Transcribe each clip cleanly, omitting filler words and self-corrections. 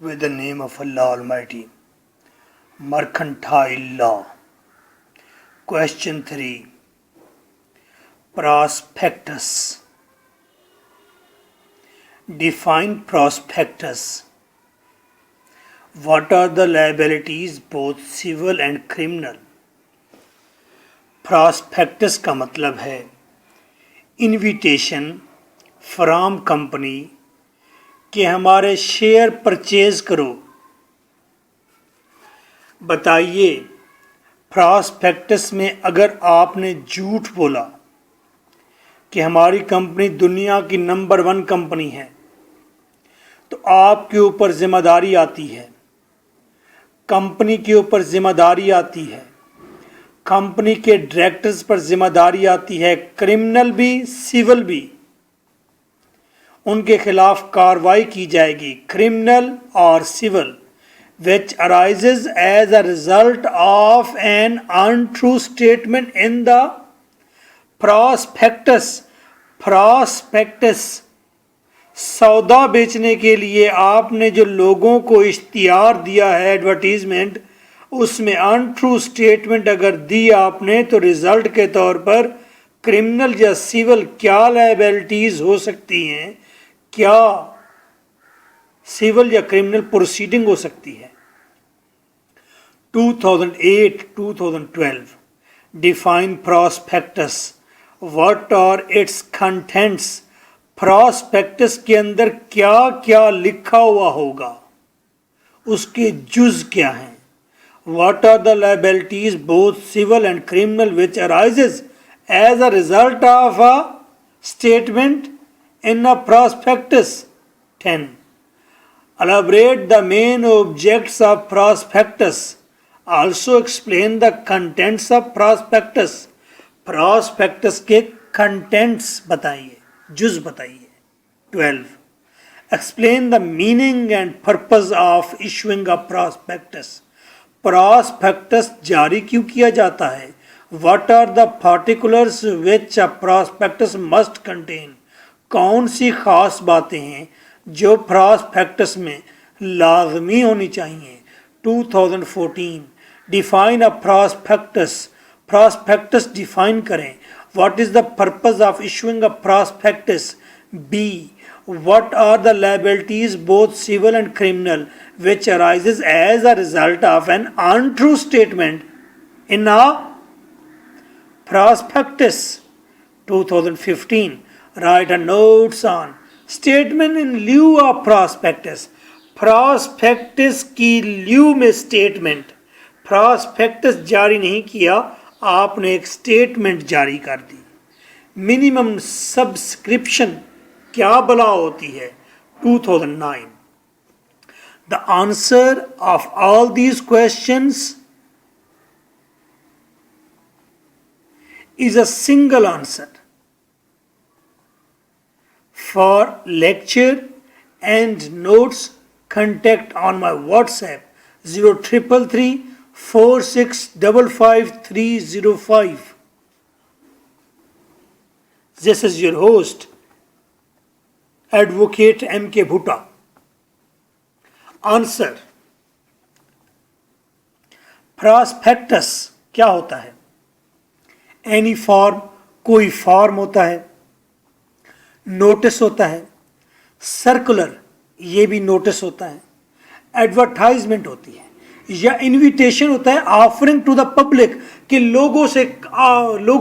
with the name of Allah Almighty. Mercantile law. Question 3. Prospectus. Define prospectus. What are the liabilities, both civil and criminal? Prospectus का मतलब है invitation from company कि हमारे share purchase करो। बताइए, prospectus में अगर आपने झूठ बोला कि हमारी कंपनी दुनिया की नंबर 1 कंपनी है, तो आपके ऊपर जिम्मेदारी आती है, कंपनी के ऊपर जिम्मेदारी आती है, कंपनी के डायरेक्टर्स पर जिम्मेदारी आती है, क्रिमिनल भी सिविल भी। उनके खिलाफ कार्रवाई की जाएगी, क्रिमिनल और civil, which arises as a result of an untrue statement in the prospectus. prospectus सौदा बेचने के लिए आपने जो लोगों को इश्तिहार दिया है, एडवर्टीजमेंट, उसमें अनट्रू स्टेटमेंट अगर दी आपने तो रिजल्ट के तौर पर क्रिमिनल या सिविल क्या लायबिलिटीज हो सकती हैं, क्या सिविल या क्रिमिनल प्रोसीडिंग हो सकती है। 2008-2012 define prospectus, what are its contents. Prospectus के अंदर क्या क्या लिखा हुआ होगा, उसके जुज क्या हैं। What are the liabilities both civil and criminal which arises as a result of a statement in a prospectus. 10. Elaborate the main objects of prospectus. Also explain the contents of prospectus. Prospectus के contents बताइए, जुज बताइए। 12. Explain the meaning and purpose of issuing a prospectus. Prospectus जारी क्यों किया जाता है? What are the particulars which a prospectus must contain? कौन सी खास बातें हैं जो प्रॉस्पेक्टस में लाजमी होनी चाहिए। 2014 define a prospectus. Prospectus define करें। What is the purpose of issuing a prospectus. B, what are the liabilities both civil and criminal which arises as a result of an untrue statement in a prospectus. 2015 write a notes on statement in lieu of prospectus. prospectus की lieu में statement, prospectus जारी नहीं किया, आपने एक statement जारी कर दी। minimum subscription क्या बला होती है। 2009 the answer of all these questions is a single answer. For lecture and notes, contact on my WhatsApp 0333 4655 This is your host, Advocate M.K. Bhutta. Answer. Prospectus क्या होता है? Any form, कोई form होता है। नोटिस होता है। Circular, ये भी नोटिस होता है। एडवर्टाइजमेंट होती है या इनविटेशन होता है, ऑफरिंग टू द पब्लिक कि लोगों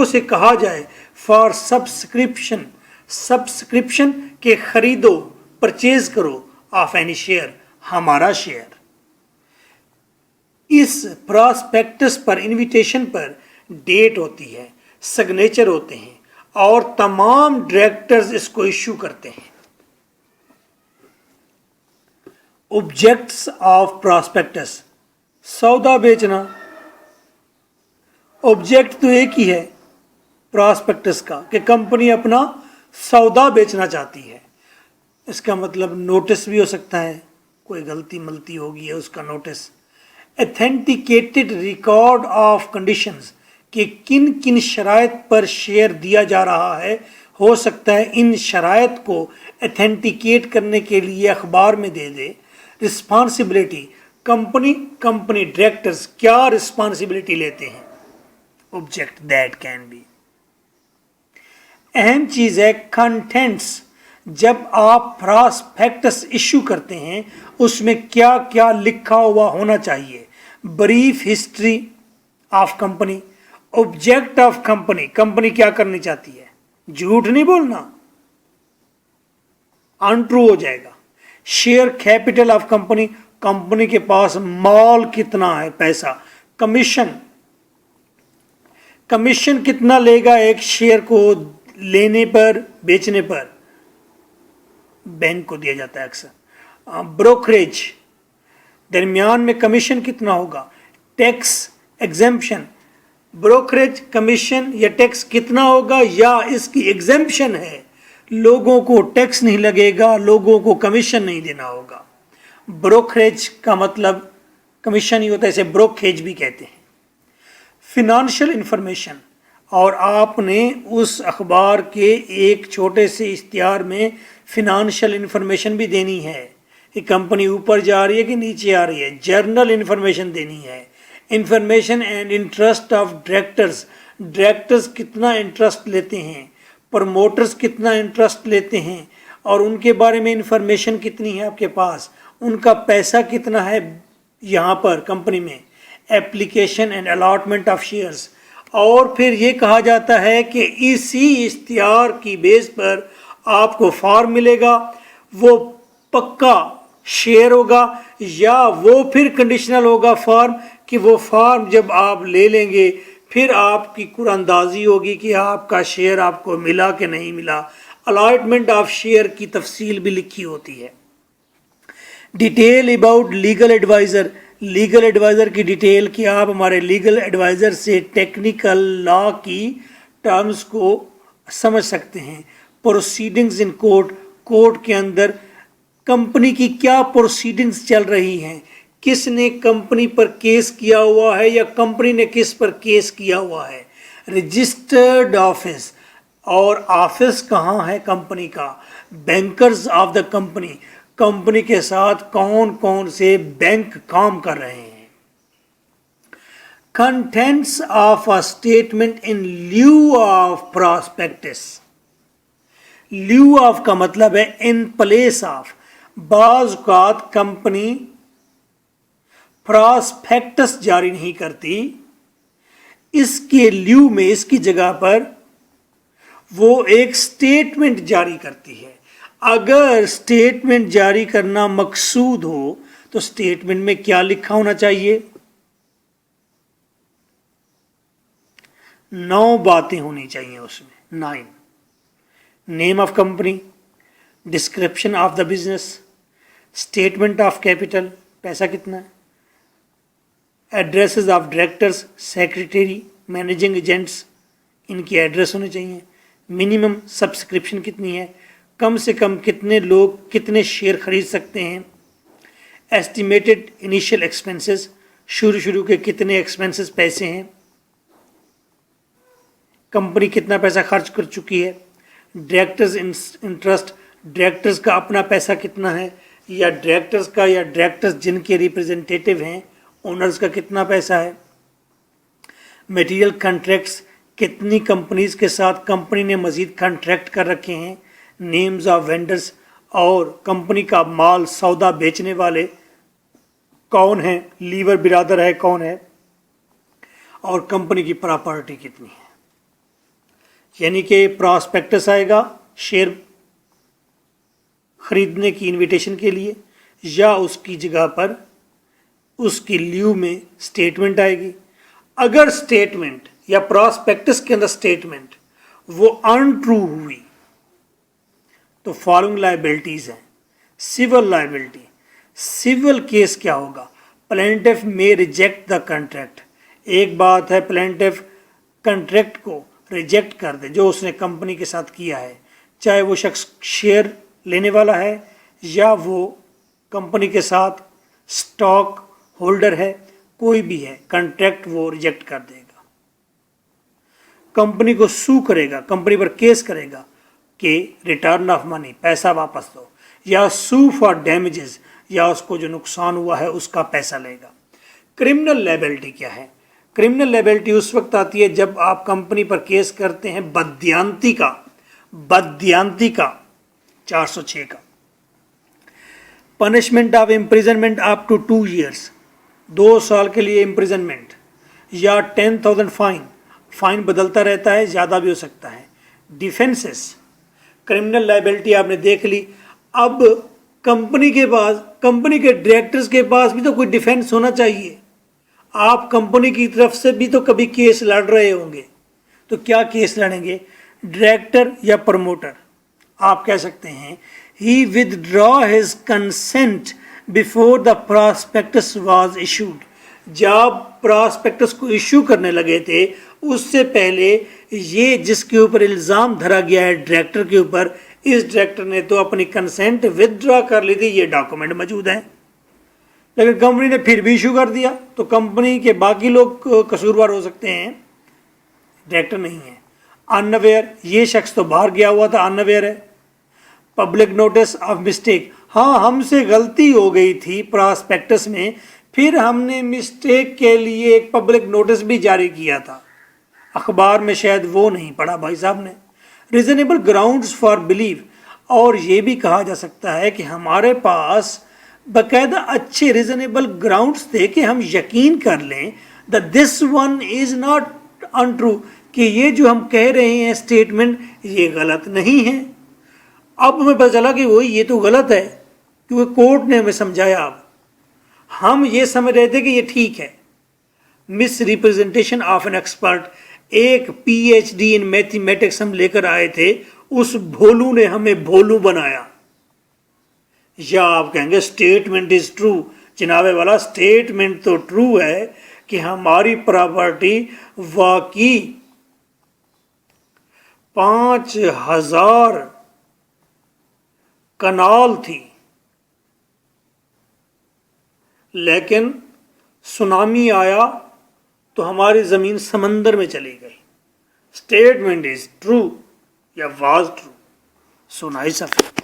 से कहा जाए फॉर सब्सक्रिप्शन, सब्सक्रिप्शन के खरीदो, परचेज करो ऑफ एनी शेयर, हमारा शेयर। इस प्रॉस्पेक्टस पर, इनविटेशन पर डेट होती है, सिग्नेचर होते हैं और तमाम डायरेक्टर्स इसको इश्यू करते हैं। ऑब्जेक्ट्स ऑफ प्रॉस्पेक्टस, सौदा बेचना। ऑब्जेक्ट तो एक ही है प्रॉस्पेक्टस का कि कंपनी अपना सौदा बेचना चाहती है। इसका मतलब नोटिस भी हो सकता है, कोई गलती मलती होगी है उसका notice. Authenticated record of conditions कि किन किन शराइत पर शेयर दिया जा रहा है, हो सकता है इन शराइत को ऑथेंटिकेट करने के लिए अखबार में दे दे। रिस्पॉन्सिबिलिटी, कंपनी डायरेक्टर्स क्या रिस्पॉन्सिबिलिटी लेते हैं, ऑब्जेक्ट दैट कैन बी। अहम चीज है कंटेंट्स। जब आप प्रॉस्पेक्टस इश्यू करते हैं उसमें क्या क्या लिखा हुआ होना चाहिए, brief history of company, object of company, company क्या करनी चाहती है, झूठ नहीं बोलना, अनट्रू हो जाएगा। Share capital of company, company के पास माल कितना है, पैसा। कमीशन कितना लेगा एक शेयर को लेने पर, बेचने पर, बैंक को दिया जाता है अक्सर। ब्रोकरेज, दरमियान में कमीशन कितना होगा। टैक्स एग्जेम्पशन, ब्रोकरेज कमीशन या टैक्स कितना होगा, या इसकी एग्जेम्पशन है, लोगों को टैक्स नहीं लगेगा, लोगों को कमीशन नहीं देना होगा। ब्रोकरेज का मतलब कमीशन ही होता है, इसे ब्रोकेज भी कहते हैं। फिनेंशियल इंफॉर्मेशन, और आपने उस अखबार के एक छोटे से इश्तिहार में फिनेंशियल इंफॉर्मेशन भी देनी है कि कंपनी ऊपर जा रही है कि नीचे आ रही है, जर्नल इंफॉर्मेशन देनी है। Information and interest of directors, directors कितना इंटरेस्ट लेते हैं, प्रमोटर्स कितना इंटरेस्ट लेते हैं, और उनके बारे में इंफॉर्मेशन कितनी है आपके पास, उनका पैसा कितना है यहाँ पर कंपनी में। Application and allotment of shares, और फिर ये कहा जाता है कि इसी इश्तिहार की बेस पर आपको फॉर्म मिलेगा, वो पक्का शेयर होगा या वो फिर कंडीशनल होगा फॉर्म, कि वो फॉर्म जब आप ले लेंगे फिर आपकी कुरानंदाजी होगी कि आपका शेयर आपको मिला कि नहीं मिला। अलॉटमेंट ऑफ शेयर की तफसील भी लिखी होती है। Detail about legal adviser, legal adviser की डिटेल कि आप हमारे लीगल एडवाइज़र से टेक्निकल लॉ की टर्म्स को समझ सकते हैं। प्रोसीडिंग्स इन कोर्ट, कोर्ट के अंदर कंपनी की क्या प्रोसीडिंग्स चल रही हैं, किसने कंपनी पर केस किया हुआ है या कंपनी ने किस पर केस किया हुआ है। रजिस्टर्ड ऑफिस, और ऑफिस कहाँ है कंपनी का। Bankers of the company, company के साथ कौन कौन से बैंक काम कर रहे हैं। Contents of a statement in lieu of prospectus, lieu of का मतलब है इन प्लेस ऑफ। बाज़ औक़ात कंपनी प्रॉस्पेक्टस जारी नहीं करती, इसके ल्यू में, इसकी जगह पर वो एक स्टेटमेंट जारी करती है। अगर स्टेटमेंट जारी करना मकसूद हो तो स्टेटमेंट में क्या लिखा होना चाहिए, 9 बातें होनी चाहिए उसमें। 9, name of company, description of the business, statement of capital, पैसा कितना है, addresses of directors, secretary, managing agents, इनकी एड्रेस होने चाहिए। मिनिमम सब्सक्रिप्शन कितनी है, कम से कम कितने लोग कितने शेयर खरीद सकते हैं। एस्टिमेटेड इनिशियल एक्सपेंसेस, शुरू के कितने एक्सपेंसेस पैसे हैं, कंपनी कितना पैसा खर्च कर चुकी है। डायरेक्टर्स इंटरेस्ट, डायरेक्टर्स का अपना पैसा कितना है, या डायरेक्टर्स का, या डायरेक्टर्स जिनके रिप्रेजेंटेटिव हैं ओनर्स का कितना पैसा है। मटेरियल कॉन्ट्रैक्ट्स, कितनी कंपनीज के साथ कंपनी ने मज़ीद कॉन्ट्रैक्ट कर रखे हैं। नेम्स ऑफ वेंडर्स, और कंपनी का माल सौदा बेचने वाले कौन है, लीवर बिरादर है कौन है, और कंपनी की प्रॉपर्टी कितनी है। यानी कि प्रॉस्पेक्टस आएगा शेयर खरीदने की इनविटेशन के लिए, या उसकी जगह पर उसकी ल्यू में स्टेटमेंट आएगी। अगर स्टेटमेंट या प्रॉस्पेक्टस के अंदर स्टेटमेंट वो अनट्रू हुई तो फॉलोइंग लायबिलिटीज हैं। सिविल लायबिलिटी, सिविल केस क्या होगा, प्लेंटिफ में रिजेक्ट द कॉन्ट्रैक्ट। एक बात है प्लेंटिफ कॉन्ट्रैक्ट को रिजेक्ट कर दे जो उसने कंपनी के साथ किया है, चाहे वो शख्स शेयर लेने वाला है या वो कंपनी के साथ स्टॉक होल्डर है, कोई भी है, कॉन्ट्रैक्ट वो रिजेक्ट कर देगा। कंपनी को सू करेगा, कंपनी पर केस करेगा कि रिटर्न ऑफ मनी, पैसा वापस दो, या सू फॉर डैमेजेस, या उसको जो नुकसान हुआ है उसका पैसा लेगा। क्रिमिनल लायबिलिटी क्या है? क्रिमिनल लायबिलिटी उस वक्त आती है जब आप कंपनी पर केस करते हैं बदयांती का 406 का। Punishment of imprisonment up to 2 years, 2 साल के लिए इम्प्रिजनमेंट या 10,000 फाइन बदलता रहता है, ज़्यादा भी हो सकता है। डिफेंसेस, क्रिमिनल लायबिलिटी आपने देख ली। अब कंपनी के डायरेक्टर्स के पास भी तो कोई डिफेंस होना चाहिए। आप कंपनी की तरफ से भी तो कभी केस लड़ रहे होंगे, तो क्या केस लड़ेंगे? डायरेक्टर या प्रमोटर, आप कह सकते हैं he withdraw his consent before the prospectus was issued. जब प्रॉस्पेक्टस को इशू करने लगे थे उससे पहले ये जिसके ऊपर इल्ज़ाम धरा गया है डायरेक्टर के ऊपर, इस डायरेक्टर ने तो अपनी कंसेंट विदड्रॉ कर ली थी, ये डॉक्यूमेंट मौजूद हैं। लेकिन कंपनी ने फिर भी इशू कर दिया तो कंपनी के बाकी लोग कसूरवार हो सकते हैं, डायरेक्टर नहीं है। अनअवेयर, ये शख्स तो बाहर गया हुआ था, अनअवेयर है। पब्लिक नोटिस ऑफ मिस्टेक, हाँ हमसे गलती हो गई थी प्रॉस्पेक्टस में, फिर हमने मिस्टेक के लिए एक पब्लिक नोटिस भी जारी किया था, अखबार में शायद वो नहीं पढ़ा भाई साहब ने। रीजनेबल ग्राउंड्स फॉर बिलीव, और ये भी कहा जा सकता है कि हमारे पास बाकायदा अच्छे रीजनेबल ग्राउंड्स थे कि हम यकीन कर लें that this one is not untrue, कि ये जो हम कह रहे हैं स्टेटमेंट ये गलत नहीं है। अब हमें पता चला कि वो ये तो गलत है क्योंकि कोर्ट ने हमें समझाया। अब हम ये समझ रहे थे कि ये ठीक है। Miss representation of an expert, एक PhD इन मैथमेटिक्स हम लेकर आए थे, उस भोलू ने हमें भोलू बनाया। या आप कहेंगे स्टेटमेंट इज ट्रू, जनाबे वाला स्टेटमेंट तो ट्रू है कि हमारी प्रॉपर्टी वाकई 5,000 कनाल थी, लेकिन सुनामी आया तो हमारी ज़मीन समंदर में चली गई। स्टेटमेंट इज ट्रू या was true. So nice of